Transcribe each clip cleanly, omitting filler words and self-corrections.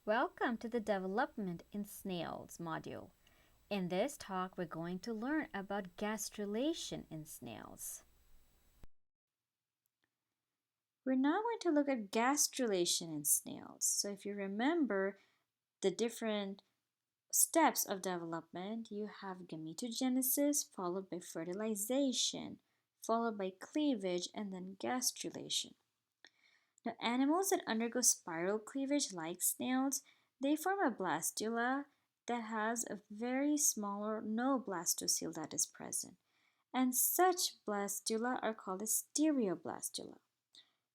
Welcome to the Development in Snails module. In this talk, we're going to learn about gastrulation in snails. We're now going to look at gastrulation in snails. So if you remember the different steps of development, you have gametogenesis followed by fertilization, followed by cleavage, and then gastrulation. Now, animals that undergo spiral cleavage, like snails, they form a blastula that has a very small or no blastocele that is present. And such blastula are called as stereoblastula.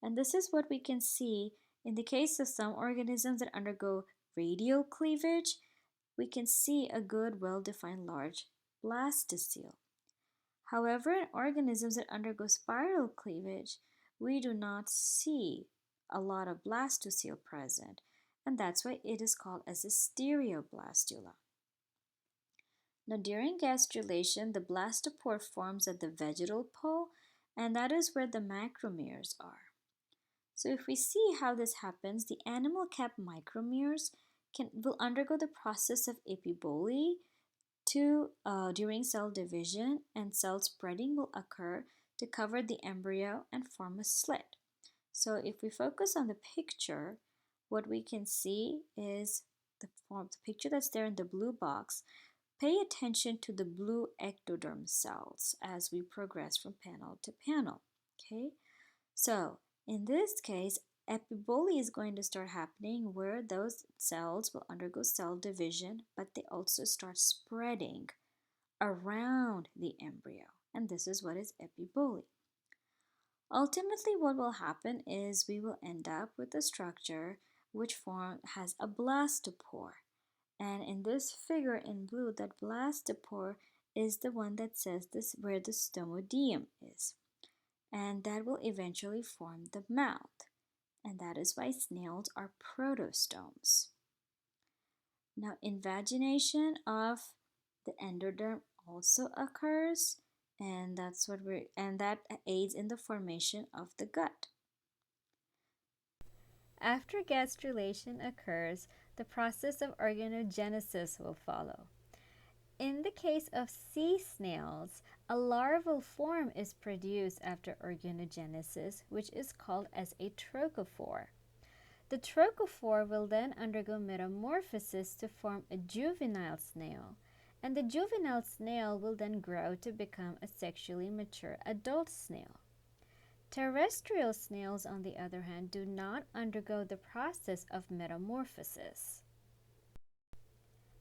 And this is what we can see in the case of some organisms that undergo radial cleavage. We can see a good, well-defined large blastocele. However, in organisms that undergo spiral cleavage, we do not see a lot of blastocele present, and that's why it is called as a stereoblastula. Now, during gastrulation, the blastopore forms at the vegetal pole, and that is where the macromeres are. So if we see how this happens, the animal capped micromeres will undergo the process of epiboly during cell division, and cell spreading will occur to cover the embryo and form a slit. So if we focus on the picture, what we can see is the picture that's there in the blue box. Pay attention to the blue ectoderm cells as we progress from panel to panel. Okay, so in this case, epiboly is going to start happening where those cells will undergo cell division, but they also start spreading around the embryo, and this is what is epiboly. Ultimately, what will happen is we will end up with a structure which has a blastopore, and in this figure in blue, that blastopore is the one that says this where the stomodium is, and that will eventually form the mouth, and that is why snails are protostomes. Now, invagination of the endoderm also occurs, and that aids in the formation of the gut. After gastrulation occurs, the process of organogenesis will follow. In the case of sea snails, a larval form is produced after organogenesis, which is called as a trochophore. The trochophore will then undergo metamorphosis to form a juvenile snail, and the juvenile snail will then grow to become a sexually mature adult snail. Terrestrial snails, on the other hand, do not undergo the process of metamorphosis.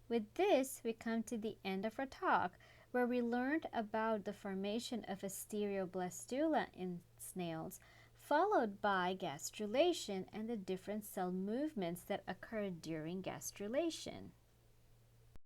With this, we come to the end of our talk, where we learned about the formation of a stereoblastula in snails, followed by gastrulation and the different cell movements that occur during gastrulation.